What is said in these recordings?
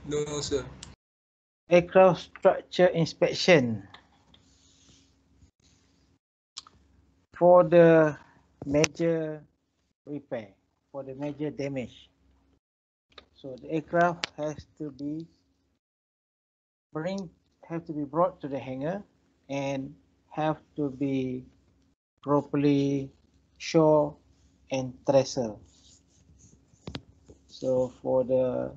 No, sir. Aircraft structure inspection. For the major repair, for the major damage. So the aircraft has to be brought to the hangar and have to be properly shore and trestle. So for the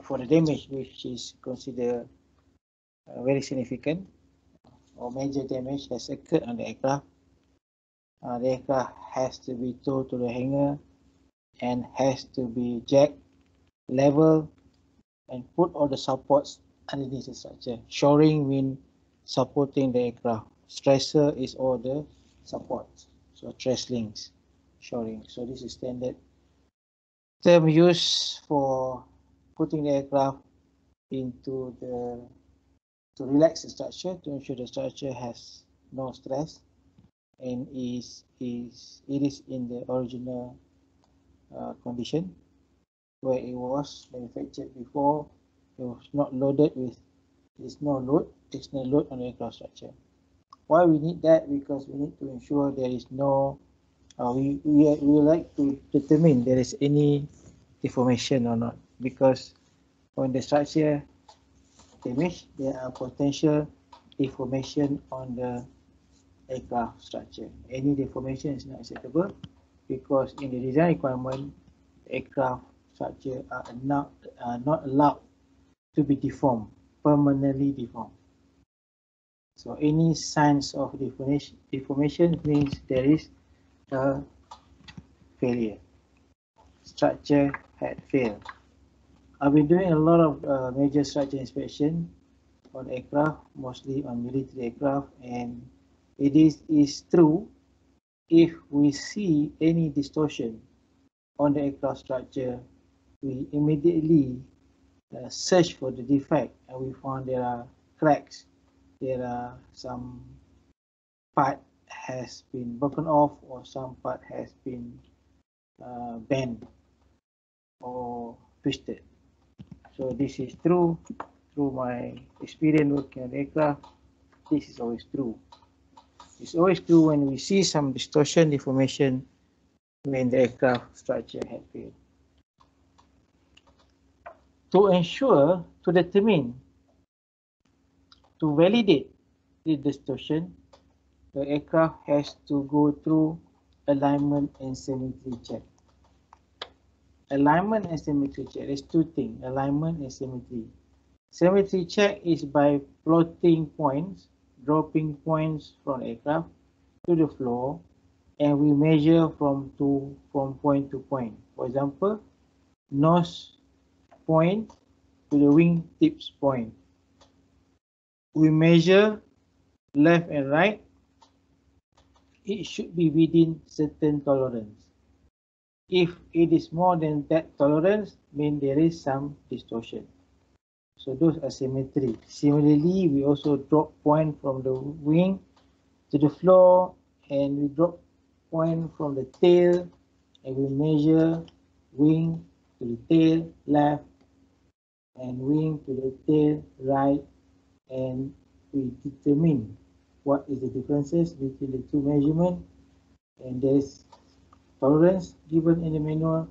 for the damage which is considered very significant or major damage has occurred on the aircraft has to be towed to the hangar and has to be jacked, level, and put all the supports underneath the structure. Shoring means supporting the aircraft. Stressor is all the supports. So truss links, shoring. So this is standard term used for putting the aircraft into the to relax the structure to ensure the structure has no stress and it is in the original condition where it was manufactured before. It was not loaded with additional load on the aircraft structure. Why we need that? Because we need to ensure there is no we like to determine there is any deformation or not, because when the structure damage there are potential deformation on the aircraft structure. Any deformation is not acceptable because in the design requirement aircraft structure are not allowed to be deformed, permanently deformed. So any signs of deformation means there is a failure. Structure had failed. I've been doing a lot of major structure inspection on aircraft, mostly on military aircraft, and it is true if we see any distortion on the aircraft structure, we immediately search for the defect and we found there are cracks, there are some part has been broken off or some part has been bent or twisted. So this is true through my experience working on aircraft. This is always true. It's always true when we see some distortion, deformation when the aircraft structure had failed. To ensure, to determine, to validate the distortion, the aircraft has to go through alignment and symmetry check. Alignment and symmetry check, there's two things, alignment and symmetry. Symmetry check is by plotting points, dropping points from aircraft to the floor, and we measure from point to point. For example, nose point to the wing tips point. We measure left and right. It should be within certain tolerance. If it is more than that tolerance, means there is some distortion. So those are symmetry. Similarly, we also drop point from the wing to the floor, and we drop point from the tail, and we measure wing to the tail left and wing to the tail right, and we determine what is the differences between the two measurements, and there's tolerance given in the manual.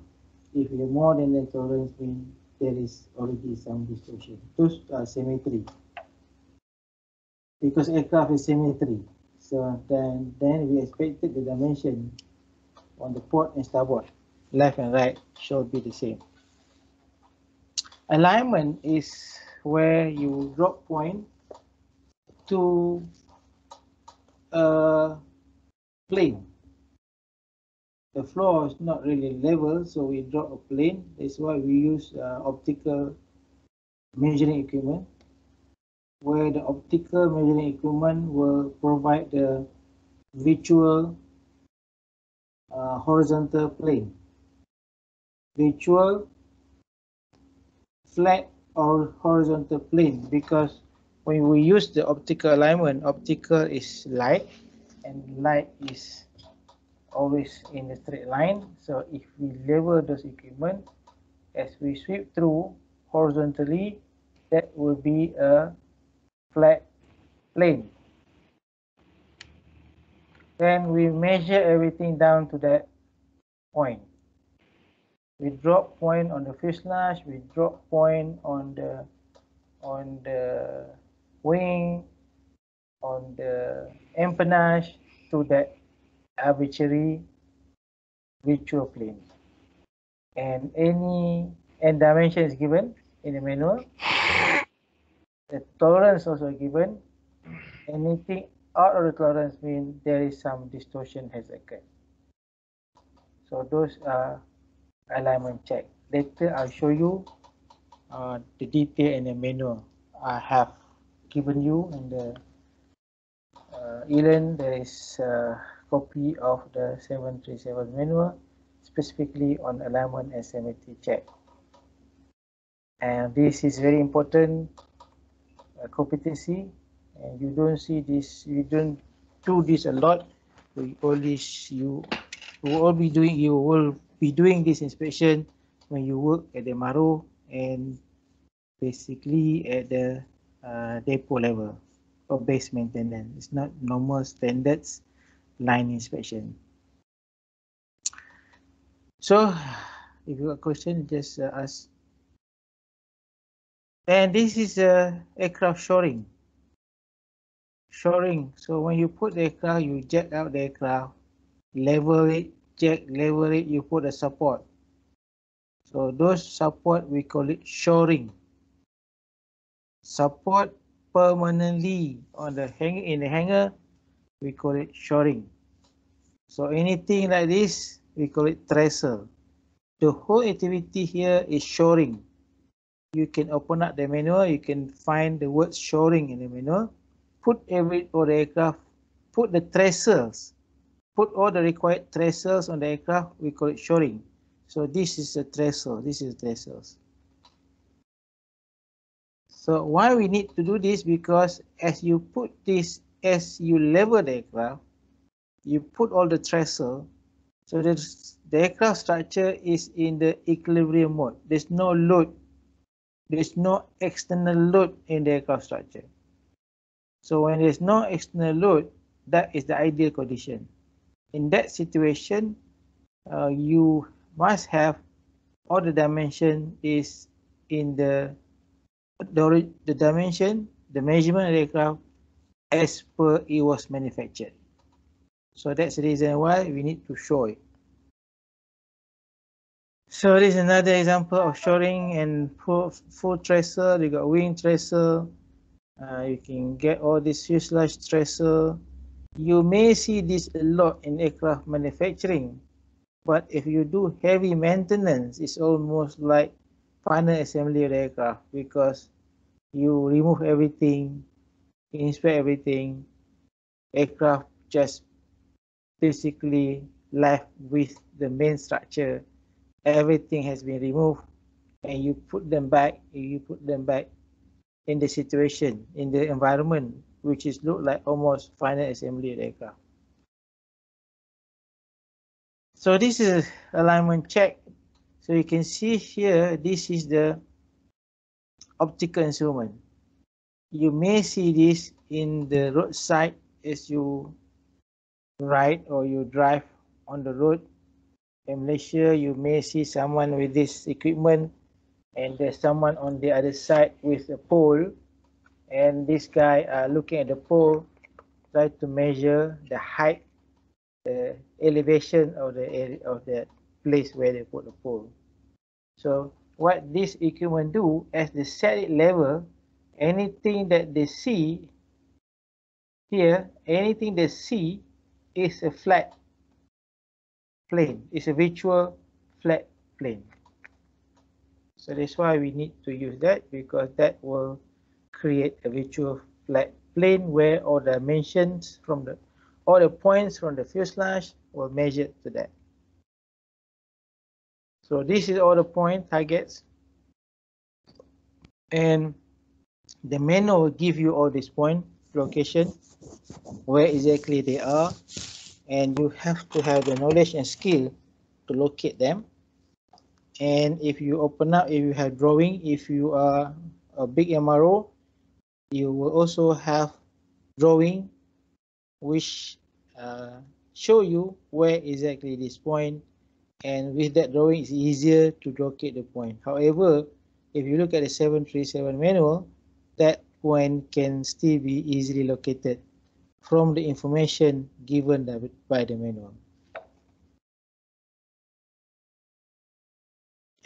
If you have more than the tolerance, means there is already some distortion. Those are symmetry. Because aircraft is symmetry, so then we expected the dimension on the port and starboard, left and right, should be the same. Alignment is where you drop point to a plane. The floor is not really level, so we drop a plane. That's why we use optical measuring equipment, where the optical measuring equipment will provide the virtual horizontal plane, virtual flat or horizontal plane, because when we use the optical alignment, optical is light and light is always in a straight line. So if we level those equipment, as we sweep through horizontally, that will be a flat plane. Then we measure everything down to that point. We drop point on the fuselage, we drop point on the wing, on the empennage to that arbitrary virtual plane. And dimension is given in the manual. The tolerance also given. Anything out of the tolerance means there is some distortion has occurred. So those are alignment check. Later I'll show you the detail in the manual I have given you in the Elan. There is a copy of the 737 manual specifically on alignment and SMT check. And this is very important competency, and you don't see this, you don't do this a lot. You will be doing this inspection when you work at the MARO and basically at the depot level or base maintenance. It's not normal standards line inspection. So if you have a question, just ask. And this is aircraft shoring. So when you put the aircraft, you jack out the aircraft, level it, level it, you put a support. So those support, we call it shoring. Support permanently on the in the hangar, we call it shoring. So anything like this, we call it trestle. The whole activity here is shoring. You can open up the manual, you can find the word shoring in the manual. Put all the aircraft, put the trestles, put all the required trestles on the aircraft, we call it shoring. So this is a trestle, this is trestles. So why we need to do this? Because as you put this, as you level the aircraft, you put all the trestle, so the aircraft structure is in the equilibrium mode. There's no load, there's no external load in the aircraft structure. So when there's no external load, that is the ideal condition. In that situation, you must have all the dimension is in the dimension, the measurement of the aircraft as per it was manufactured. So that's the reason why we need to show it. So this is another example of shoring and full trestle. You got wing trestle. You can get all this fuselage trestle. You may see this a lot in aircraft manufacturing, but if you do heavy maintenance, it's almost like final assembly of the aircraft, because you remove everything, inspect everything, aircraft just basically left with the main structure. Everything has been removed, and you put them back in the situation, in the environment, which is look like almost final assembly of the aircraft. So this is alignment check. So you can see here, this is the optical instrument. You may see this in the roadside as you ride or you drive on the road. In Malaysia, you may see someone with this equipment, and there's someone on the other side with a pole, and this guy looking at the pole, try to measure the height, the elevation of the area of the place where they put the pole. So what this equipment do, as they set it level, anything that they see here, anything they see is a flat plane. It's a virtual flat plane. So that's why we need to use that, because that will create a virtual flat plane where all the dimensions from all the points from the fuselage will measure to that. So this is all the point targets, and the manual will give you all these point location, where exactly they are, and you have to have the knowledge and skill to locate them. And if you open up, if you have drawing, if you are a big MRO, you will also have drawing which show you where exactly this point, and with that drawing it's easier to locate the point. However, if you look at the 737 manual, that point can still be easily located from the information given by the manual.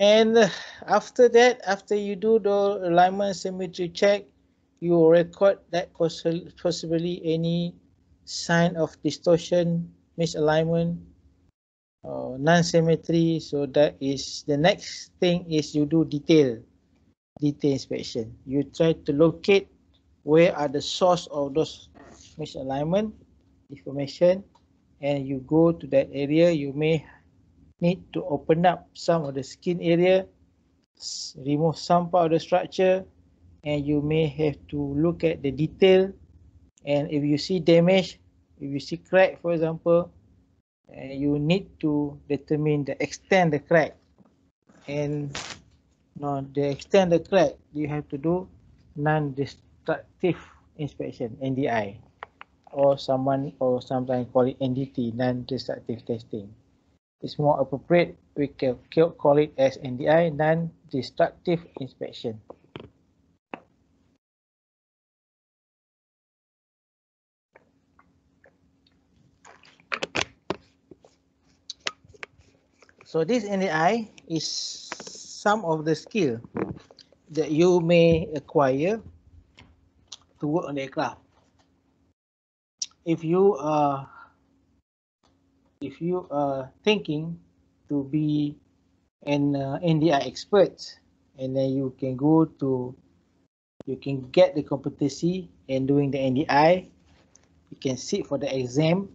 And after that, after you do the alignment symmetry check, you will record that possibly any sign of distortion, misalignment, non-symmetry. So that is the next thing is you do detail inspection. You try to locate where are the source of those misalignment information, and you go to that area. You may need to open up some of the skin area, remove some part of the structure, and you may have to look at the detail. And if you see damage, if you see crack, for example, you need to determine the extent the crack. And the extent the crack, you have to do non-destructive inspection, NDI, or sometimes call it NDT, non-destructive testing. It's more appropriate, we can call it as NDI, non-destructive inspection. So this NDI is some of the skill that you may acquire to work on the aircraft. If you are thinking to be an NDI expert, and then you can get the competency in doing the NDI. You can sit for the exam,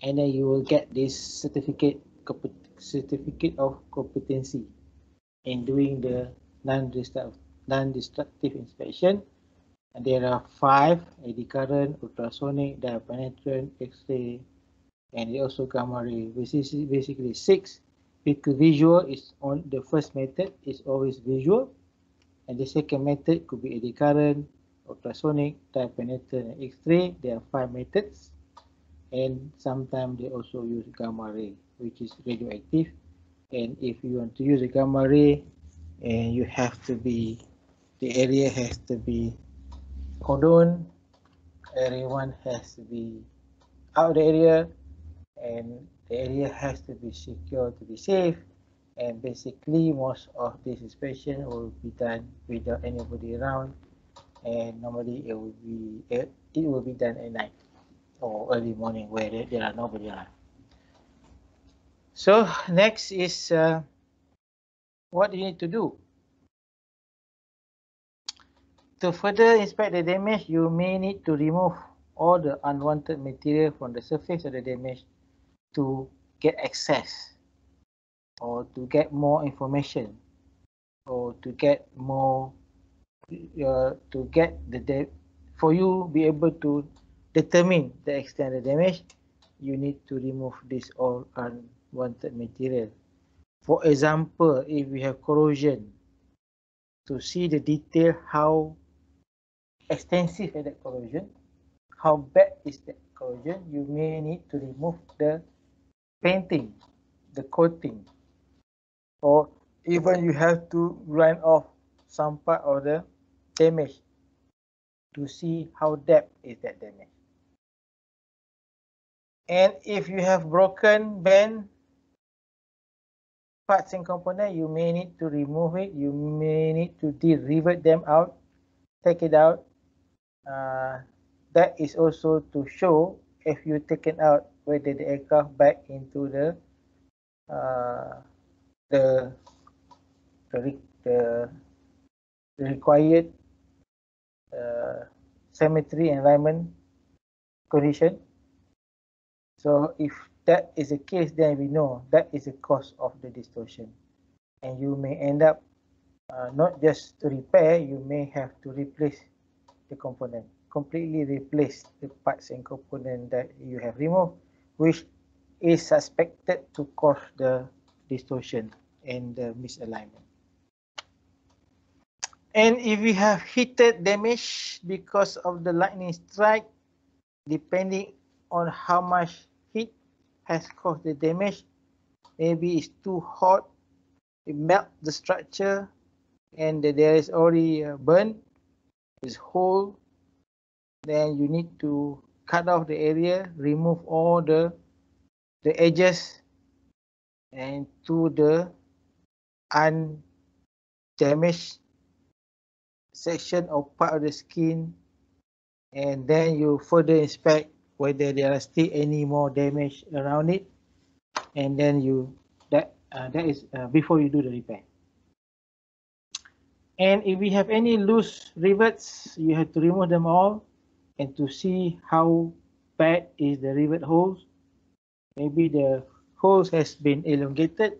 and then you will get this certificate of competency in doing the non-destructive inspection. And there are 5: eddy current, ultrasonic, diapenetrant, X-ray, and also gamma ray. Basically 6, because visual is on the first method is always visual, and the second method could be eddy current, ultrasonic, diapenetrant, and X-ray. There are 5 methods, and sometimes they also use gamma ray, which is radioactive. And if you want to use a gamma ray, and you have to be, the area has to be cordon, everyone has to be out of the area, and the area has to be secure to be safe. And basically most of this inspection will be done without anybody around, and normally it will be done at night or early morning where there are nobody around. So next is what you need to do. To further inspect the damage, you may need to remove all the unwanted material from the surface of the damage to get access, or to get more information, or to get more for you be able to determine the extent of the damage. You need to remove this all unwanted material. For example, if we have corrosion, to see the detail how extensive is that corrosion, how bad is that corrosion, you may need to remove the painting, the coating, or even you have to grind off some part of the damage to see how deep is that damage. And if you have broken, bent parts and components, you may need to remove it. You may need to revert them out, take it out. That is also to show if you taken out whether the aircraft back into the required symmetry environment condition. So if that is the case, then we know that is the cause of the distortion, and you may end up not just to repair, you may have to replace the component, completely replace the parts and component that you have removed, which is suspected to cause the distortion and the misalignment. And if we have heated damage because of the lightning strike, depending on how much heat has caused the damage, maybe it's too hot, it melts the structure, and there is already a burn, it's hole, then you need to cut off the area, remove all the edges and to the undamaged section or part of the skin, and then you further inspect whether there are still any more damage around it, and then that is before you do the repair. And if we have any loose rivets, you have to remove them all, and to see how bad is the rivet holes. Maybe the holes has been elongated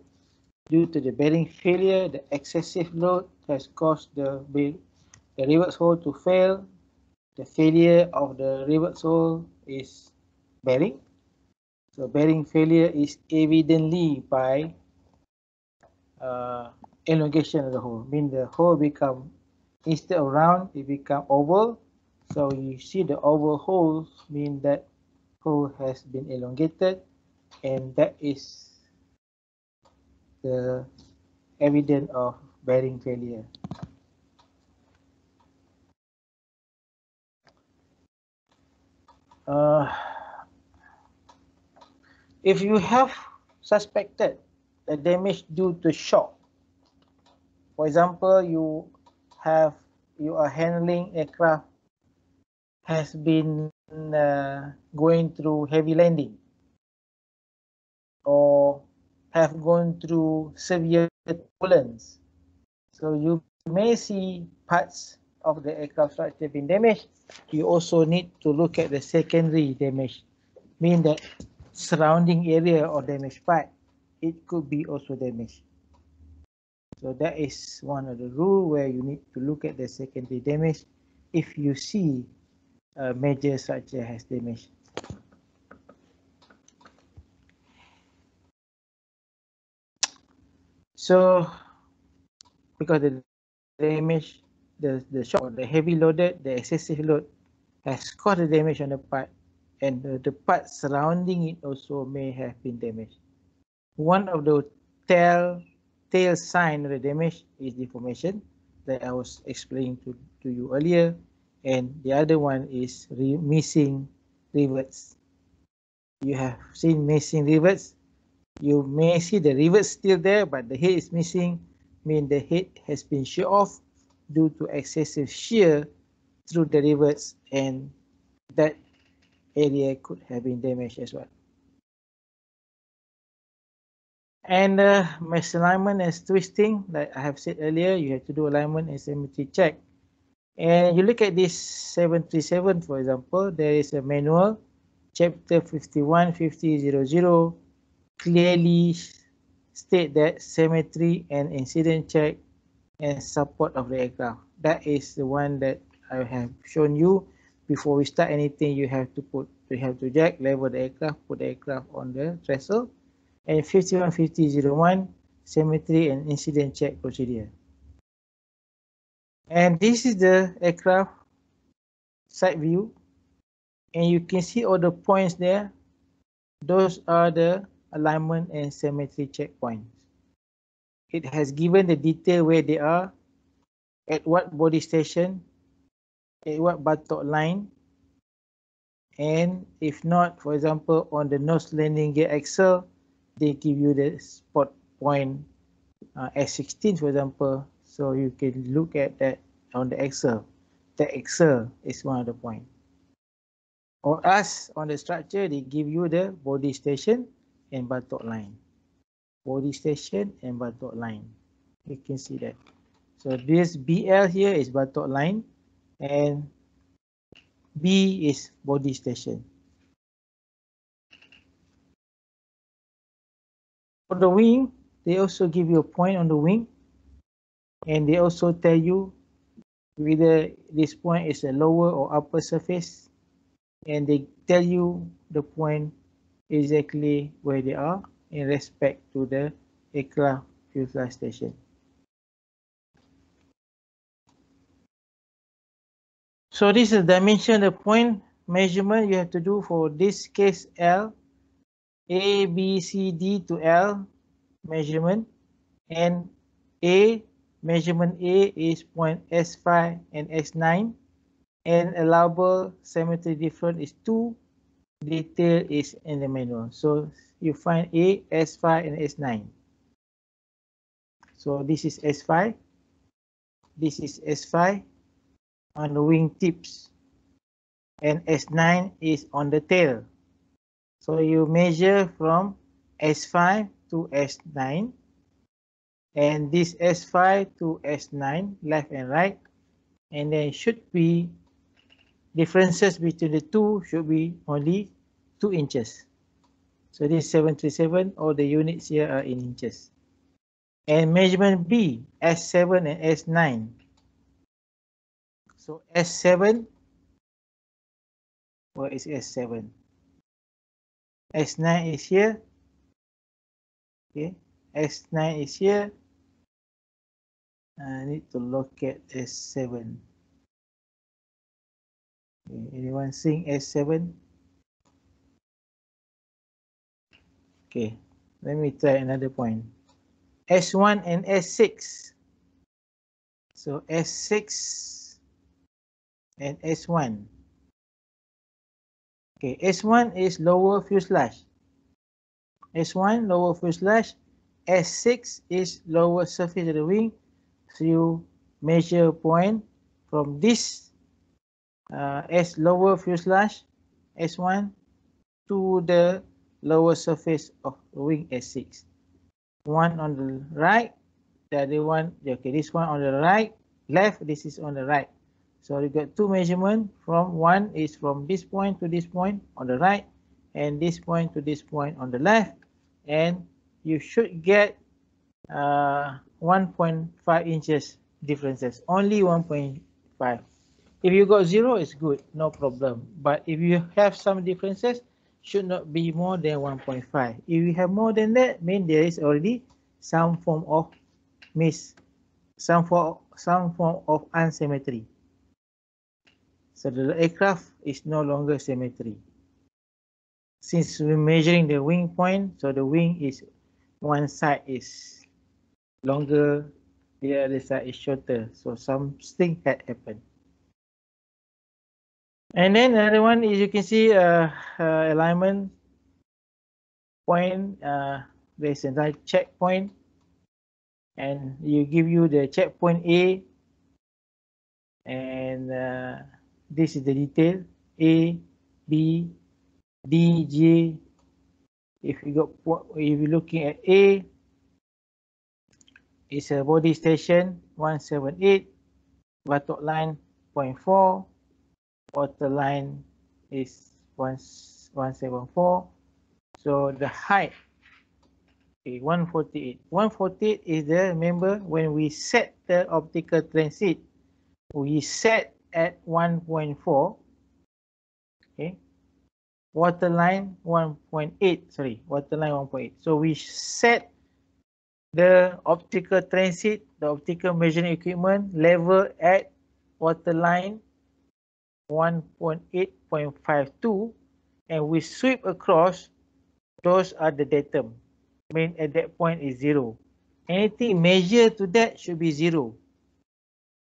due to the bearing failure. The excessive load has caused the rivet hole to fail. The failure of the rivet hole is bearing. So bearing failure is evidently by elongation of the hole. Mean the hole become, instead of round, it become oval. So you see the oval holes, mean that hole has been elongated, and that is the evidence of bearing failure. If you have suspected the damage due to shock, for example, you are handling aircraft has been going through heavy landing, or have gone through severe turbulence, so you may see parts of the aircraft structure being damaged. You also need to look at the secondary damage, mean that surrounding area or damaged part, it could be also damaged. So that is one of the rule where you need to look at the secondary damage if you see a major structure has damage. So because the damage, the shock, or the heavy loaded, the excessive load has caused the damage on the part, and the part surrounding it also may have been damaged. One of the tail sign of the damage is deformation that I was explaining to you earlier, and the other one is missing rivets. You have seen missing rivets. You may see the rivets still there, but the head is missing, mean the head has been sheared off due to excessive shear through the rivets, and that area could have been damaged as well. And misalignment and twisting, like I have said earlier, you have to do alignment and SMT check. And you look at this 737, for example, there is a manual, chapter 515000, clearly state that symmetry and incident check and support of the aircraft. That is the one that I have shown you. Before we start anything, you have to jack, level the aircraft, put the aircraft on the trestle, and 515001, symmetry and incident check procedure. And this is the aircraft side view, and you can see all the points there. Those are the alignment and symmetry checkpoints. It has given the detail where they are, at what body station, at what buttock line, and if not, for example, on the nose landing gear axle, they give you the spot point S16, for example, so you can look at that on the axle. The axle is one of the points. Or us on the structure, they give you the body station and buttock line. Body station and buttock line. You can see that. So this BL here is buttock line, and B is body station. For the wing, they also give you a point on the wing, and they also tell you whether this point is a lower or upper surface, and they tell you the point exactly where they are in respect to the aircraft fuselage station. So this is the dimension, the point measurement you have to do for this case L, A, B, C, D to L measurement, and A, measurement A is point S5 and S9, and allowable symmetry difference is 2, detail is in the manual. So you find A, S5 and S9. So this is S5, this is S5 on the wing tips, and S9 is on the tail. So you measure from S5 to S9, and this S5 to S9, left and right, and then should be differences between the two should be only 2 inches. So this 737, all the units here are in inches. And measurement B, S7 and S9. So S7, where is S7? S9 is here. Okay, S9 is here. I need to locate S7. Okay, anyone seeing S7? Okay, let me try another point. S1 and S6. So S6 and S1. Okay, S1 is lower fuselage. S1 lower fuselage. S6 is lower surface of the wing. So you measure point from this S lower fuselage S1 to the lower surface of the wing S6. One on the right, the other one, okay, this one on the right, left, this is on the right. So you got two measurements. From one is from this point to this point on the right, and this point to this point on the left, and you should get 1.5 inches differences, only 1.5. If you got 0, it's good, no problem. But if you have some differences, should not be more than 1.5. If you have more than that, mean there is already some form of some form of unsymmetry. So the aircraft is no longer symmetry. Since we're measuring the wing point, so the wing is one side is longer, the other side is shorter. So something had happened. And then another one is, you can see alignment point. There's another checkpoint, and you give you the checkpoint A, and this is the detail A, B, D, J. If you're looking at A, it's a body station 178, buttock line 0.4, water line is 174. So the height, okay, 148. 148 is the, remember when we set the optical transit, we set at 1.4. Okay, water line 1.8. Sorry, water line 1.8. So we set the optical transit, the optical measuring equipment level at water line 1.8.52, and we sweep across. Those are the datum. I mean, at that point is 0. Anything measured to that should be 0.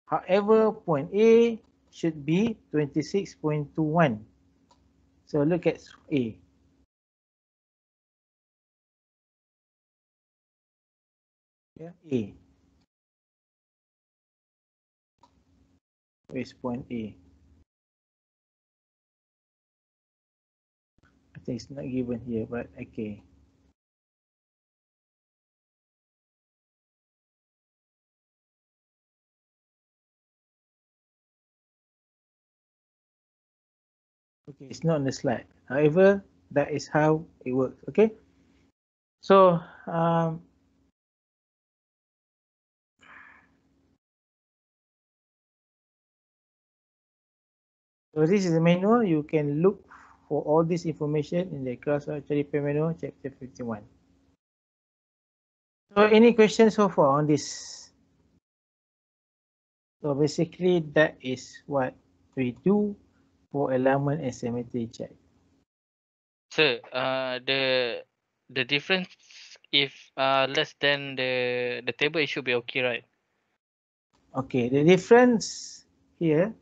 However, point A should be 26.21. So look at A. Yeah, A. Where's point A? I think it's not given here, but okay. Okay, it's not on the slide. However, that is how it works. Okay. So so this is the manual. You can look for all this information in the class repair manual, chapter 51. any questions so far on this? So basically that is what we do for alignment SMT check. Sir, the difference if less than the table, it should be okay, right? Okay, the difference here.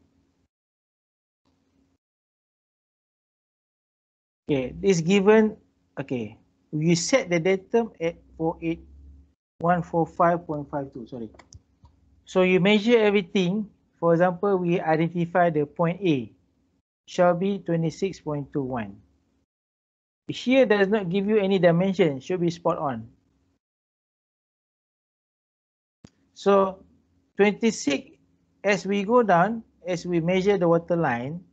Okay, this given. Okay, we set the datum at 48145.52. Sorry. So you measure everything. For example, we identify the point A shall be 26.21. Here does not give you any dimension, should be spot on. So 26, as we go down, as we measure the water line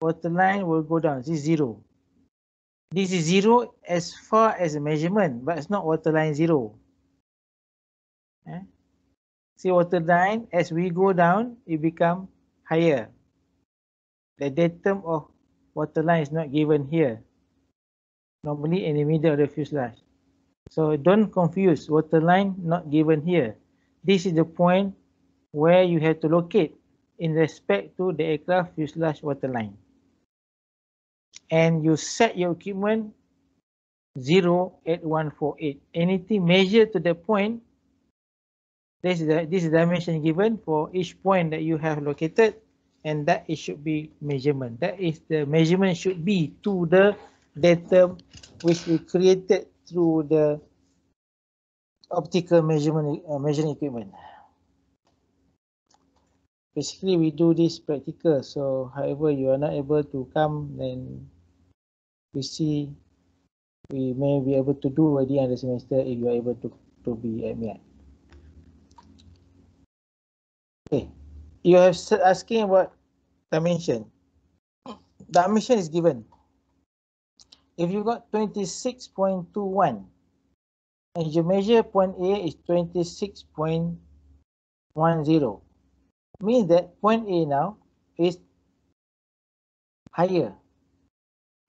will go down. This is 0. This is 0 as far as the measurement, but it's not water line 0. See water line, as we go down, it become higher. The datum of water line is not given here. Normally in the middle of the fuselage. So don't confuse, water line not given here. This is the point where you have to locate in respect to the aircraft fuselage water line. And you set your equipment 08148. Anything measured to the point, this is the dimension given for each point that you have located, and that it should be measurement. That is the measurement should be to the datum which we created through the optical measurement measuring equipment. Basically, we do this practical. So, however, you are not able to come, then we see we may be able to do at the end of the semester if you are able to be admitted. Okay, you have asking about dimension. Dimension is given. If you got 26.21 and you measure point A is 26.10, means that point A now is higher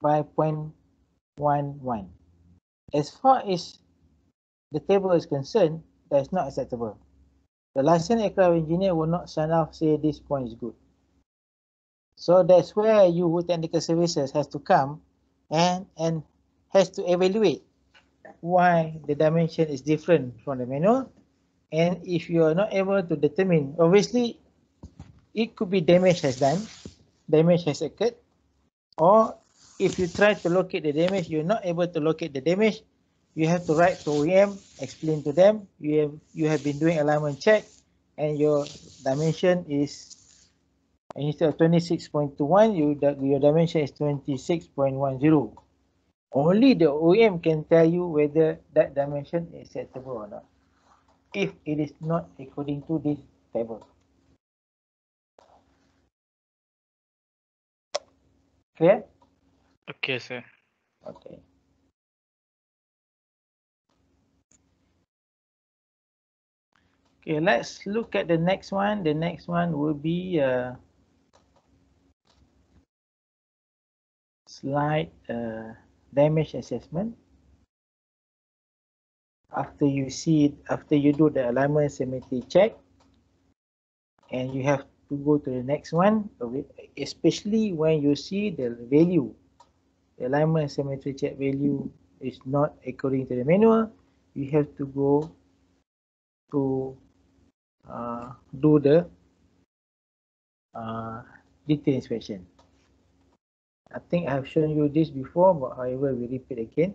by 0.11. As far as the table is concerned, that is not acceptable. The licensed aircraft engineer will not sign off say this point is good. So that's where you technical services has to come and has to evaluate why the dimension is different from the manual. And if you are not able to determine, obviously it could be damage has occurred, or if you try to locate the damage, you're not able to locate the damage, you have to write to OEM, explain to them you have been doing alignment check and your dimension is instead of 26.21, your dimension is 26.10. Only the OEM can tell you whether that dimension is acceptable or not, if it is not according to this table. Clear? Okay, sir. Okay. Okay, let's look at the next one. The next one will be slide damage assessment. After you do the alignment SMT check, and you have to go to the next one, especially when you see the value, the alignment symmetry check value is not according to the manual, you have to go to do the detail inspection. I think I have shown you this before, but however, we repeat again.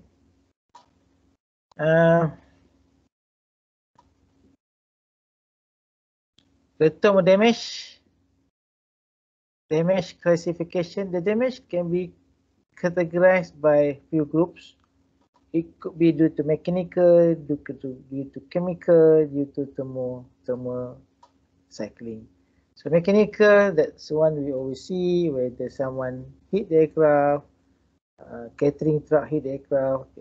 The term of damage classification. The damage can be categorized by few groups. It could be due to mechanical, due to chemical, due to thermal cycling. So mechanical, that's one we always see, whether someone hit the aircraft, catering truck hit the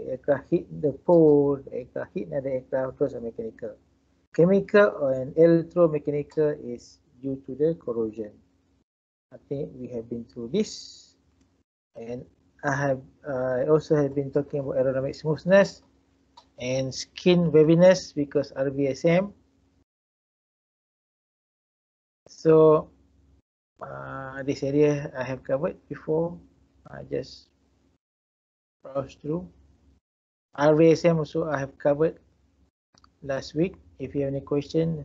aircraft hit the pole, the aircraft hit another aircraft, those are mechanical. Chemical or an electromechanical is due to the corrosion. I think we have been through this, and I also have been talking about aerodynamic smoothness. and skin waviness because RVSM. So this area I have covered before. I just browse through. RVSM also I have covered last week. If you have any question,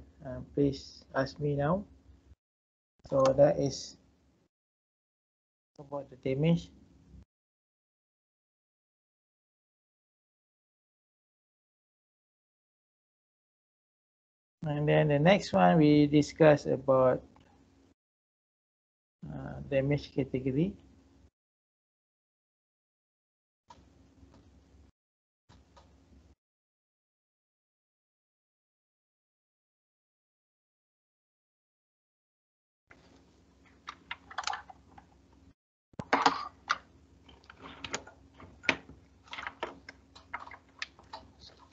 please ask me now. So that is about the damage. And then the next one we discuss about damage category.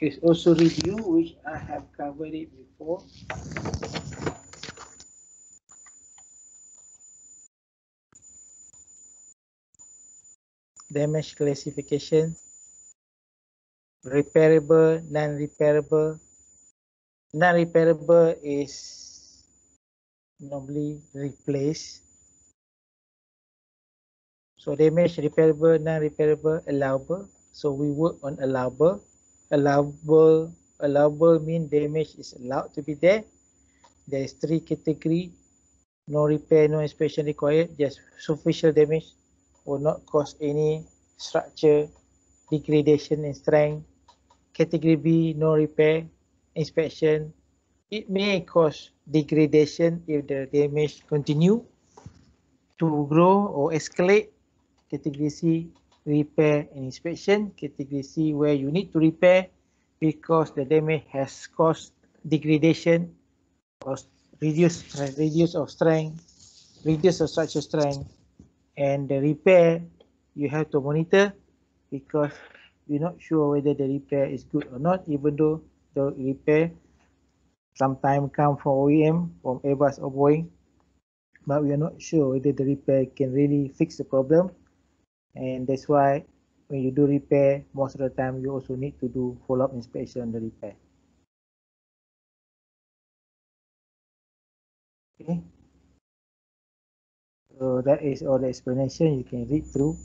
Is also review, which I have covered it before. Damage classification, repairable, non-repairable. Non-repairable is normally replaced. So damage repairable, non-repairable, allowable. So we work on allowable. Allowable mean damage is allowed to be there. There is 3 category. No repair, no inspection required. Just superficial damage will not cause any structure degradation in strength. Category B, no repair, inspection. It may cause degradation if the damage continue to grow or escalate. Category C, repair and inspection. Category C, where you need to repair because the damage has caused degradation or reduce of strength, reduce of structure strength, and the repair you have to monitor because you're not sure whether the repair is good or not, even though the repair sometimes come from OEM, from Airbus or Boeing, but we are not sure whether the repair can really fix the problem. And that's why when you do repair, most of the time you also need to do follow-up inspection on the repair. Okay, so that is all the explanation. You can read through.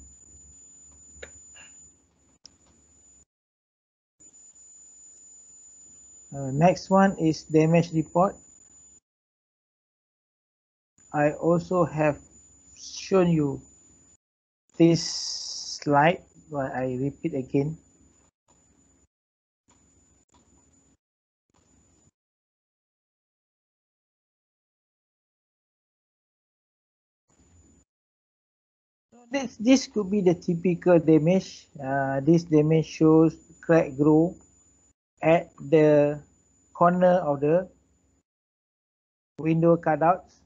Next one is damage report. I also have shown you this slide, but I repeat again. This could be the typical damage. This damage shows crack grow at the corner of the window cutouts,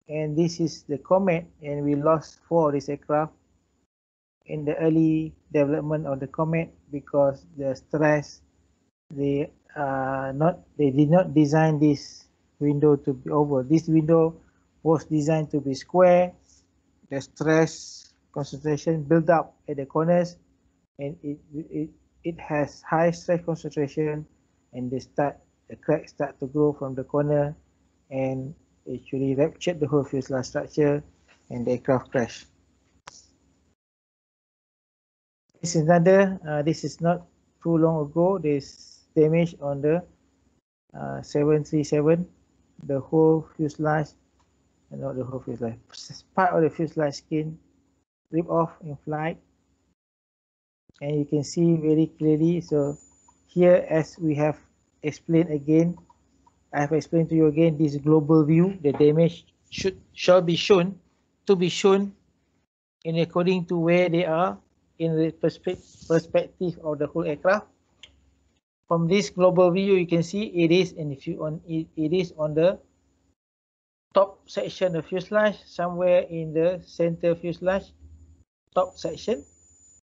and this is the Comet, and we lost 4 of this aircraft in the early development of the Comet because the stress they did not design this window to be oval. This window was designed to be square. The stress concentration build up at the corners, and it has high stress concentration, and the cracks start to grow from the corner, and actually ruptured the whole fuselage structure, and the aircraft crashed. This is another. This is not too long ago. There's damage on the 737. The whole fuselage, not the whole fuselage, part of the fuselage skin rip off in flight, and you can see very clearly. So here, as we have explained again, I have explained to you again, this global view, the damage shall be shown in according to where they are in the perspective of the whole aircraft. From this global view, you can see it is on the top section of fuselage, somewhere in the center fuselage top section,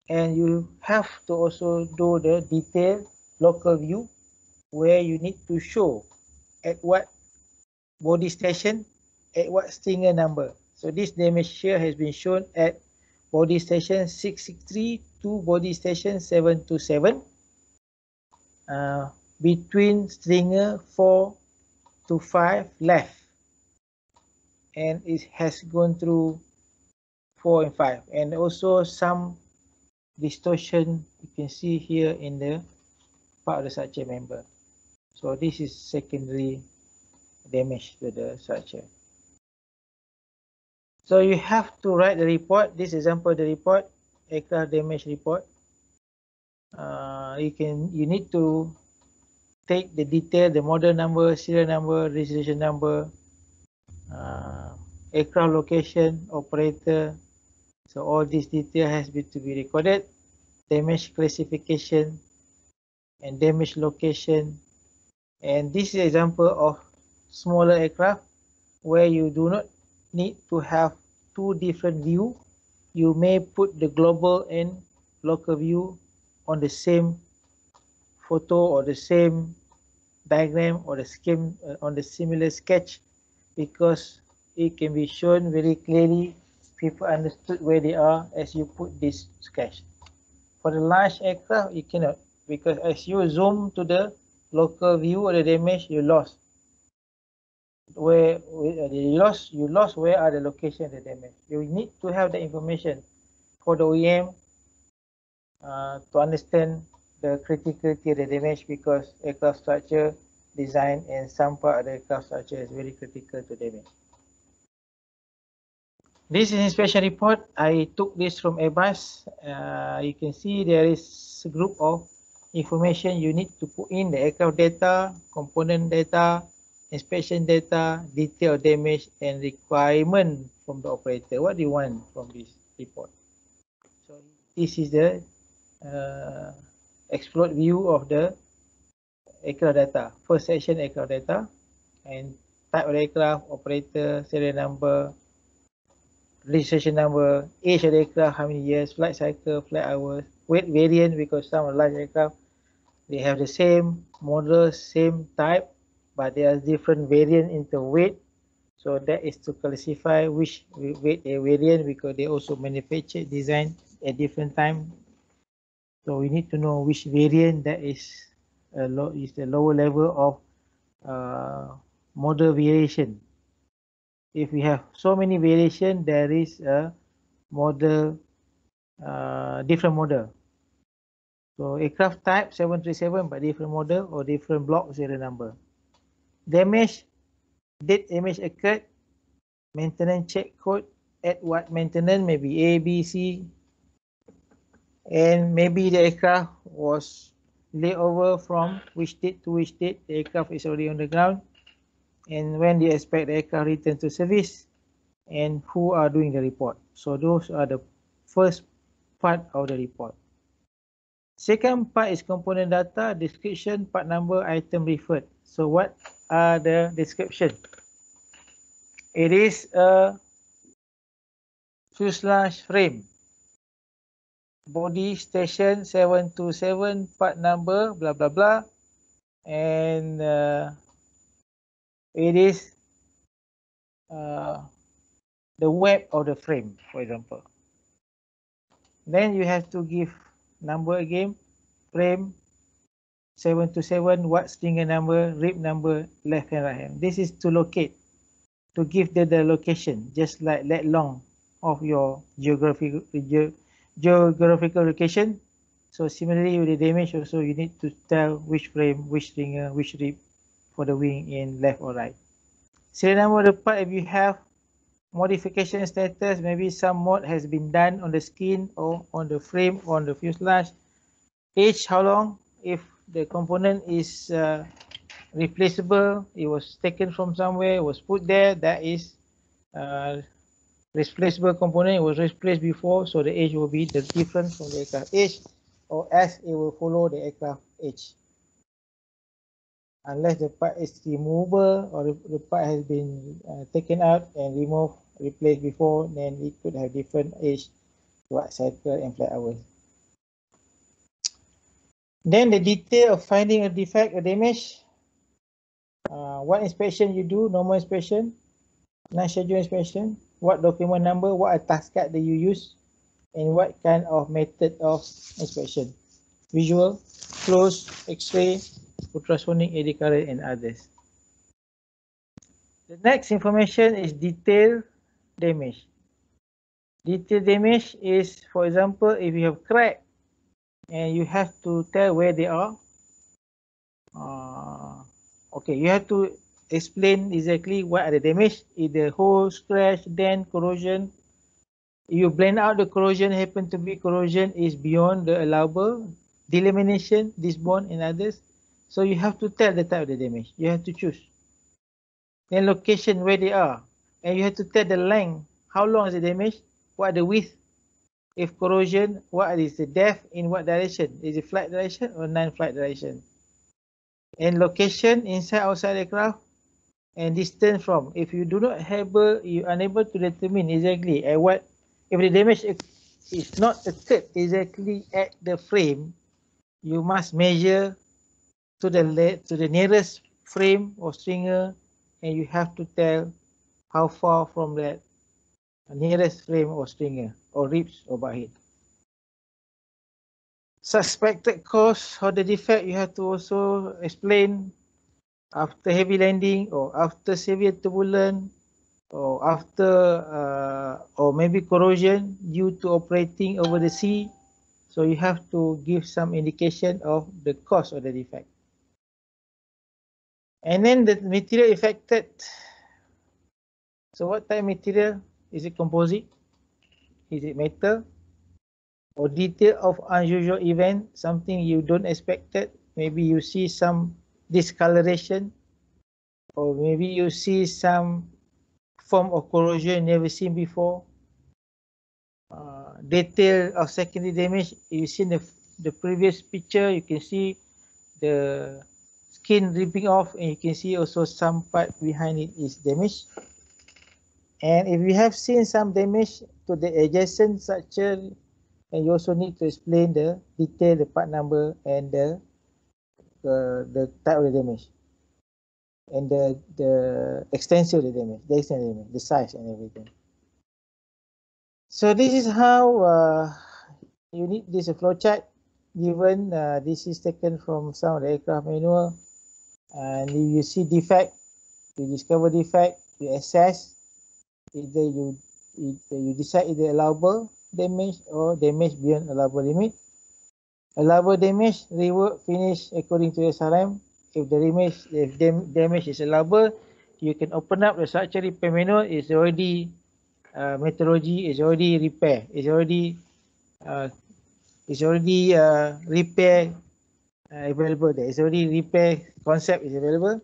and you have to also do the detailed local view where you need to show at what body station, at what stinger number. So this damage here has been shown at body station 663 to body station 727. between stringer 4 to 5 left, and it has gone through 4 and 5, and also some distortion you can see here in the part of the structure member. So this is secondary damage to the structure. So you have to write the report. This example the report, aircraft damage report. You need to take the detail, the model number, serial number, registration number, aircraft location, operator. So all this detail has to be recorded. Damage classification and damage location. And this is an example of smaller aircraft where you do not need to have two different views. You may put the global and local view on the same photo or the same diagram or the scheme on the similar sketch, because it can be shown very clearly. People understood where they are as you put this sketch. For the large aircraft, you cannot, because as you zoom to the local view of the damage, you lost. You lost where are the location of the damage. You need to have the information for the OEM to understand the criticality of the damage, because aircraft structure design and some part of the aircraft structure is very critical to damage. This is inspection report. I took this from Airbus. You can see there is a group of information you need to put in: the aircraft data, component data, inspection data, detail damage, and requirement from the operator. What do you want from this report? So this is the explode view of the aircraft data. First section, aircraft data, and type of aircraft, operator, serial number, registration number, age of the aircraft, how many years, flight cycle, flight hours, weight variant, because some large aircraft, they have the same model, same type, but there are different variant into weight. So that is to classify which weight they variant, because they also manufacture, design at different time. So we need to know which variant that is the lower level of model variation. If we have so many variation, there is a model, different model. So aircraft type 737, but different model or different block serial number. Damage, date damage occurred, maintenance check code, at what maintenance, maybe A, B, C, and maybe the aircraft was layover from which date to which date. The aircraft is already on the ground, and when they expect the aircraft return to service, and who are doing the report. So those are the first part of the report. Second part is component data, description, part number, item referred. So what are the description? It is a fuselage frame, body station 727, part number, blah blah blah, and it is the web of the frame, for example. Then you have to give number again, frame 727, what stringer number, rib number, left hand, right hand. This is to locate, to give the location, just like let long of your geographical location. So similarly with the damage also, you need to tell which frame, which stringer, which rib for the wing in left or right. Serial number of the part, if you have modification status, maybe some mod has been done on the skin or on the frame, on the fuselage. Age, how long? If the component is replaceable, it was taken from somewhere, was put there, that is replaceable component, it was replaced before, so the age will be the difference from the aircraft age, or as it will follow the aircraft age. Unless the part is removable or the part has been taken out and removed, replaced before, then it could have different age, flight cycle, and flight hours. Then the detail of finding a defect or damage. What inspection you do, normal inspection, non-scheduled inspection, what document number, what task card that you use, and what kind of method of inspection. Visual, close, X-ray, ultrasonic, eddy current, and others. The next information is detail damage. Detail damage is, for example, if you have crack and you have to tell where they are. Okay, you have to explain exactly what are the damage. If the hole, scratch, dent, corrosion. You blend out the corrosion, happen to be corrosion is beyond the allowable, delamination, disbond, and others. So you have to tell the type of the damage. You have to choose. Then location where they are, and you have to tell the length. How long is the damage? What are the width? If corrosion, what is the depth? In what direction? Is it flight direction or non-flight direction? And location inside, outside the craft, and distance from. If you do not you unable to determine exactly at what, if the damage is not occurred exactly at the frame, you must measure to the nearest frame or stringer, and you have to tell how far from that nearest frame or stringer or ribs or butthead. Suspected cause of the defect, you have to also explain after heavy landing or after severe turbulence or after or maybe corrosion due to operating over the sea. So you have to give some indication of the cause of the defect. And then the material affected. So what type of material? Is it composite? Is it metal? Or detail of unusual event, something you don't expect it. Maybe you see some discoloration, or maybe you see some form of corrosion never seen before. Detail of secondary damage, you see the previous picture, you can see the skin ripping off, and you can see also some part behind it is damaged. And if you have seen some damage to the adjacent structure, and you also need to explain the detail, the part number, and the type of the damage, and the extent of the damage, the size and everything. So this is how you need this flow chart. Given this is taken from some of the aircraft manual, and if you see defect, you discover defect, you assess, either you decide either allowable damage or damage beyond allowable limit. Allowable damage, rework, finish according to SRM. If the damage is allowable, you can open up the structure repair manual. It's already methodology is already repair. It's already repair available there. It's already repair concept is available.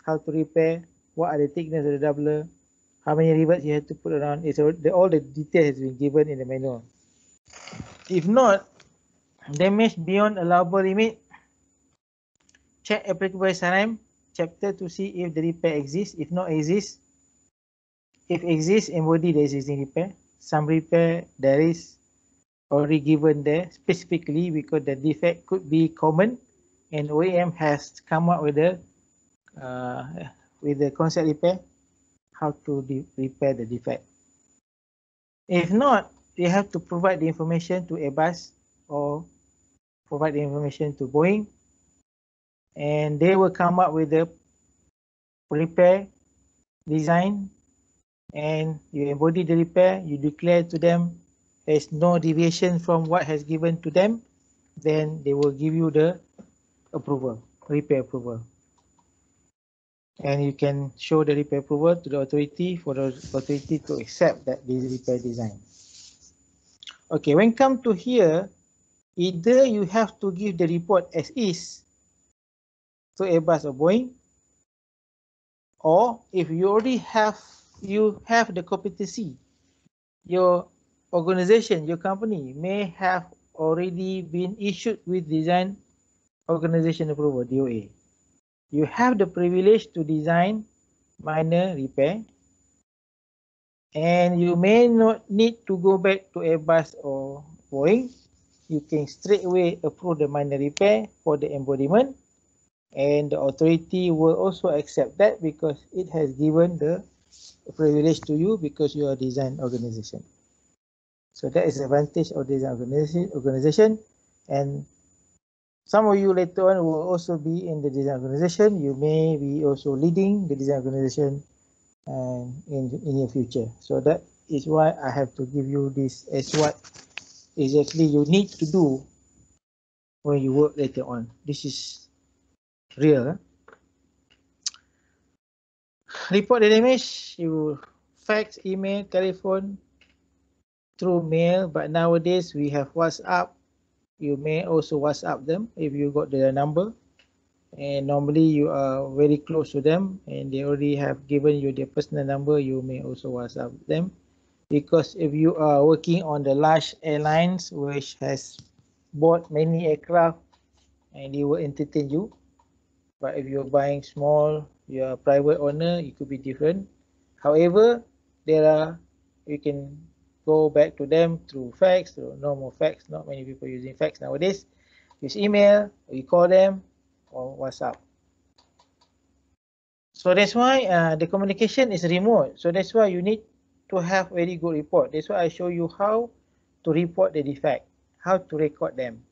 How to repair? What are the thickness of the doubler? How many rivets you have to put around? It's all the detail has been given in the manual. If not, damage beyond allowable limit, check applicable SRM chapter to see if the repair exists. If not exists, if exists, embody the existing repair. Some repair there is already given there specifically because the defect could be common, and OEM has come up with the concept repair, how to repair the defect. If not, you have to provide the information to Airbus or provide the information to Boeing, and they will come up with the repair design, and you embody the repair, you declare to them there's no deviation from what has given to them, then they will give you the approval, repair approval. And you can show the repair approval to the authority for the authority to accept that this repair design. Okay, when come to here, either you have to give the report as is to Airbus or Boeing, or if you already have the competency, your organization, your company may have already been issued with design organization approval, DOA. You have the privilege to design minor repair, and you may not need to go back to Airbus or Boeing. You can straight away approve the minor repair for the embodiment, and the authority will also accept that because it has given the privilege to you because you are a design organization. So that is the advantage of design organization, and Some of you later on will also be in the design organization. You may be also leading the design organization in your future. So that is why I have to give you this as what exactly you need to do when you work later on. This is real. Report the damage, you fax, email, telephone, through mail, but nowadays we have WhatsApp. You may also WhatsApp them if you got their number, and normally you are very close to them and they already have given you their personal number. You may also WhatsApp them, because if you are working on the large airlines which has bought many aircraft and they will entertain you, but if you're buying small, you're a private owner, it could be different. However, you can go back to them through fax, through normal fax. Not many people using fax nowadays. Use email, you call them, or WhatsApp. So that's why the communication is remote. So that's why you need to have very good report. That's why I show you how to report the defect, how to record them,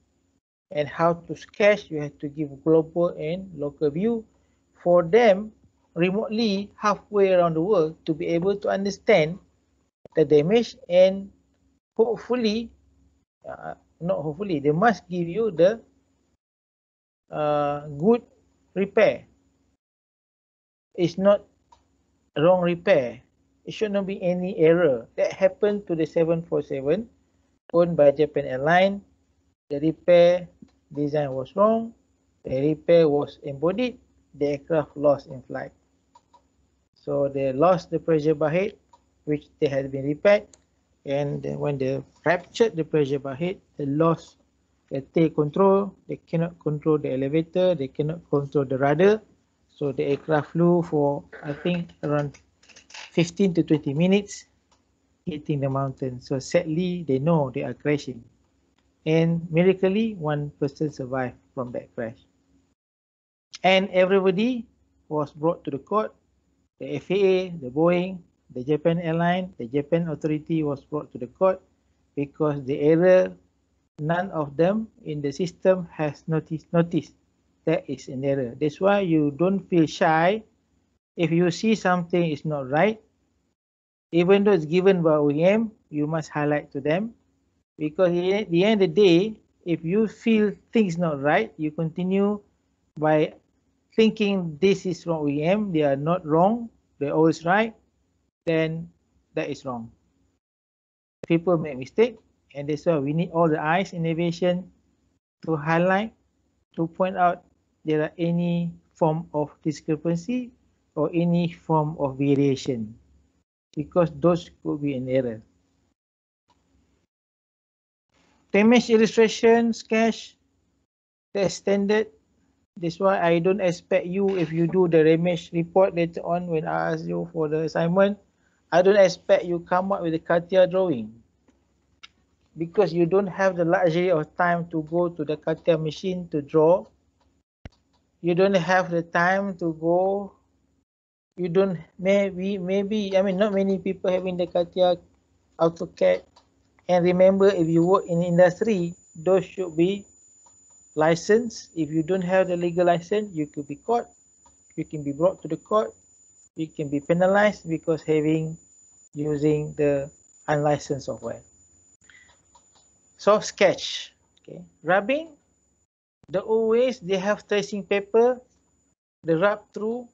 and how to sketch. You have to give global and local view for them remotely halfway around the world to be able to understand the damage, and hopefully, not hopefully, they must give you the good repair. It's not wrong repair. It should not be any error. That happened to the 747 owned by Japan Airlines. The repair design was wrong. The repair was embodied. The aircraft lost in flight. So they lost the pressure bar head, which they had been repaired. And when they fractured the pressure bar head, they lost the tail control. They cannot control the elevator. They cannot control the rudder. So the aircraft flew for, I think, around 15 to 20 minutes hitting the mountain. So sadly, they know they are crashing. And miraculously, one person survived from that crash. And everybody was brought to the court. The FAA, the Boeing, the Japan Airline, the Japan authority was brought to the court because the error, none of them in the system has noticed that is an error. That's why you don't feel shy if you see something is not right. Even though it's given by OEM, you must highlight to them, because at the end of the day, if you feel things not right, you continue by thinking this is from OEM, they are not wrong, they're always right, then that is wrong. People make mistake, and that's why we need all the eyes in aviation to highlight, to point out there are any form of discrepancy or any form of variation, because those could be an error. Damage illustration, sketch, that's standard. That's why I don't expect you, if you do the damage report later on when I ask you for the assignment, I don't expect you come up with a CATIA drawing, because you don't have the luxury of time to go to the CATIA machine to draw. You don't have the time to go. You don't, maybe, I mean, not many people having the CATIA AutoCAD. And remember, if you work in industry, those should be licensed. If you don't have the legal license, you could be caught. You can be brought to the court. You can be penalized because using the unlicensed software. Soft sketch. Okay. Rubbing. The always they have tracing paper. The rub through.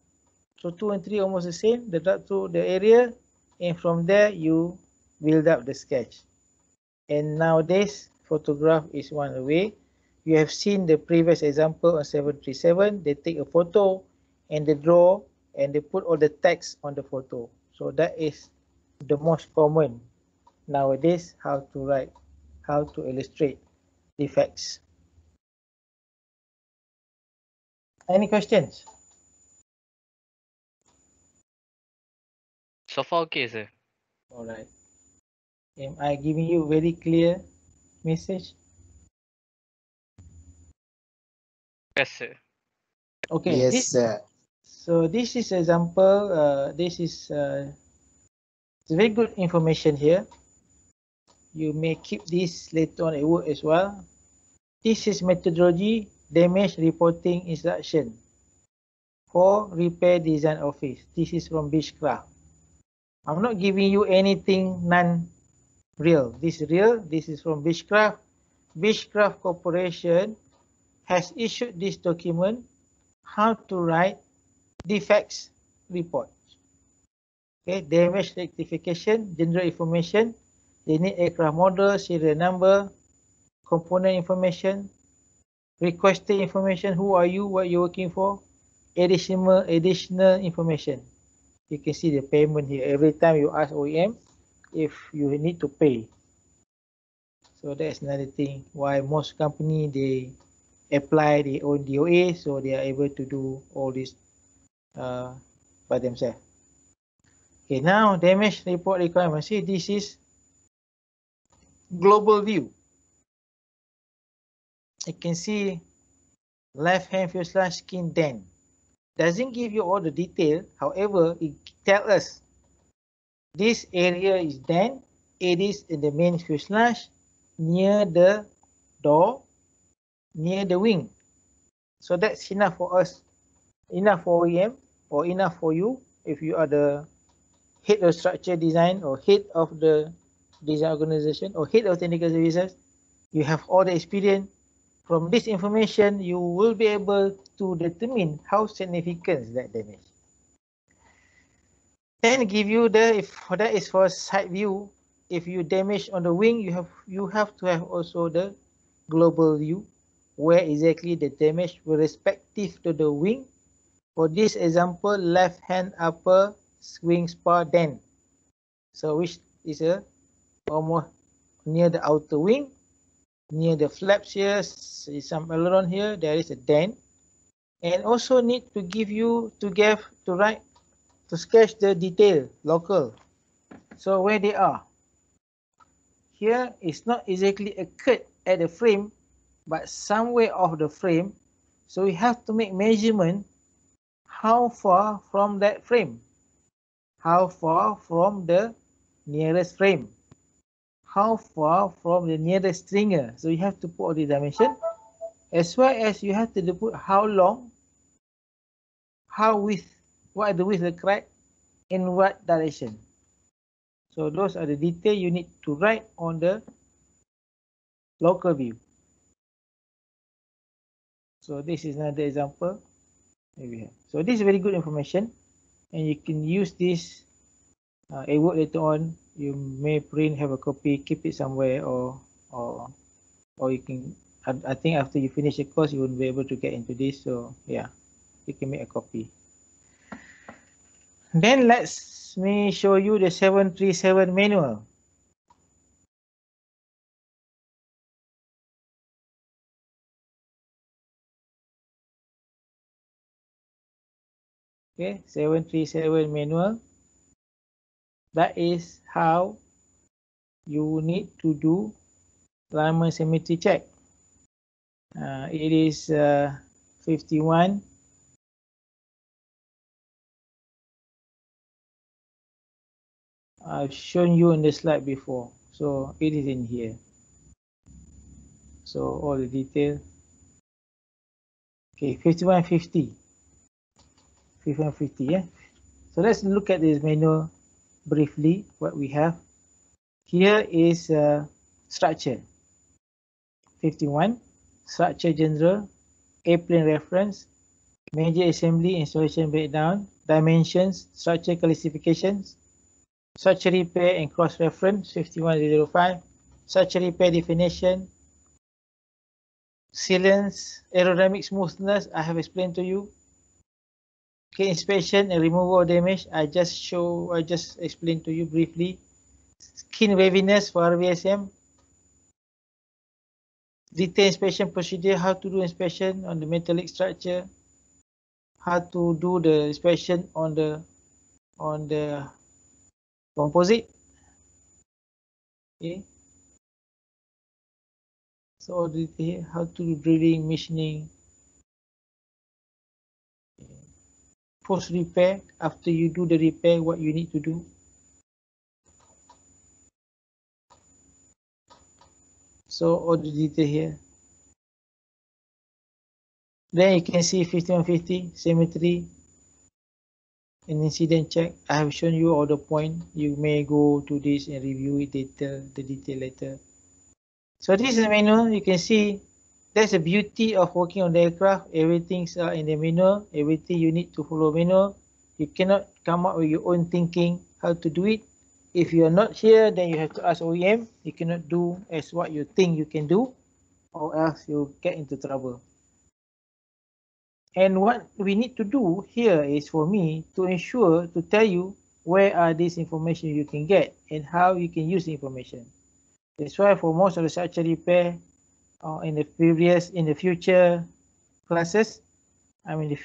So 2 and 3 almost the same. The rub through the area, and from there you build up the sketch. And nowadays, photograph is one way. You have seen the previous example on 737. They take a photo and they draw and they put all the text on the photo. So that is the most common nowadays, how to write, how to illustrate defects. Any questions? So far, okay, sir. All right. Am I giving you very clear message? Yes, sir. Okay. Yes, sir. So this is example. This is it's very good information here. You may keep this later on at work as well. This is methodology damage reporting instruction for repair design office. This is from Beechcraft. I'm not giving you anything non-real. This is real. This is from Beechcraft. Beechcraft Corporation has issued this document, how to write defects report. Okay, damage rectification, general information. They need aircraft model, serial number, component information, requested information, who are you, what you're working for, additional information. You can see the payment here. Every time you ask OEM if you need to pay. So that's another thing why most company they apply their own DOA, so they are able to do all this by themselves. Okay, now damage report requirement. See, this is global view. You can see left hand fuselage skin dent. Doesn't give you all the detail. However, it tells us this area is dent. It is in the main fuselage near the door, near the wing. So that's enough for us, enough for OEM, or enough for you if you are the head of structure design or head of the design organization or head of technical services. You have all the experience. From this information, you will be able to determine how significant is that damage. Then give you the, if that is for side view, if you damage on the wing, you have to have also the global view, where exactly the damage with respective to the wing. For this example, left hand upper wing spar dent. So which is almost near the outer wing, near the flaps here, some aileron here, there is a dent. And also need to give you to write to sketch the detail local. So where they are. Here is not exactly a cut at the frame, but somewhere off the frame. So we have to make measurement how far from that frame, how far from the nearest frame, how far from the nearest stringer. So you have to put all the dimension, as well as you have to put how long, how width, what are the width of the crack, in what direction. So those are the details you need to write on the local view. So this is another example. So this is very good information, and you can use this at work later on. You may print, have a copy, keep it somewhere, or you can. I think after you finish the course, you won't be able to get into this. So yeah, you can make a copy. Then let me show you the 737 manual. Okay, 737 manual. That is how you need to do alignment symmetry check. It is 51. I've shown you in the slide before, so it is in here. So all the detail. Okay, 5150. 5150, yeah. So let's look at this manual briefly. What we have here is structure. 51, structure general, airplane reference, major assembly installation breakdown, dimensions, structure classifications, structure repair and cross reference 51005, structure repair definition, sealants, aerodynamic smoothness, I have explained to you. Okay, inspection and removal of damage, I just explained to you briefly. Skin waviness for RVSM. Detail inspection procedure, how to do inspection on the metallic structure, how to do the inspection on the composite. Okay. So all the detail, how to do drilling, machining. Post repair, after you do the repair, what you need to do. So all the detail here. Then you can see 5150 symmetry and incident check. I have shown you all the point. You may go to this and review it the detail later. So this is the manual. You can see that's the beauty of working on the aircraft. Everything's in the manual. Everything you need to follow manual. You cannot come up with your own thinking how to do it. If you are not here, then you have to ask OEM. You cannot do as what you think you can do, or else you get into trouble. And what we need to do here is for me to ensure to tell you where are these information you can get and how you can use the information. That's why for most of the structure repair in the future classes, I mean the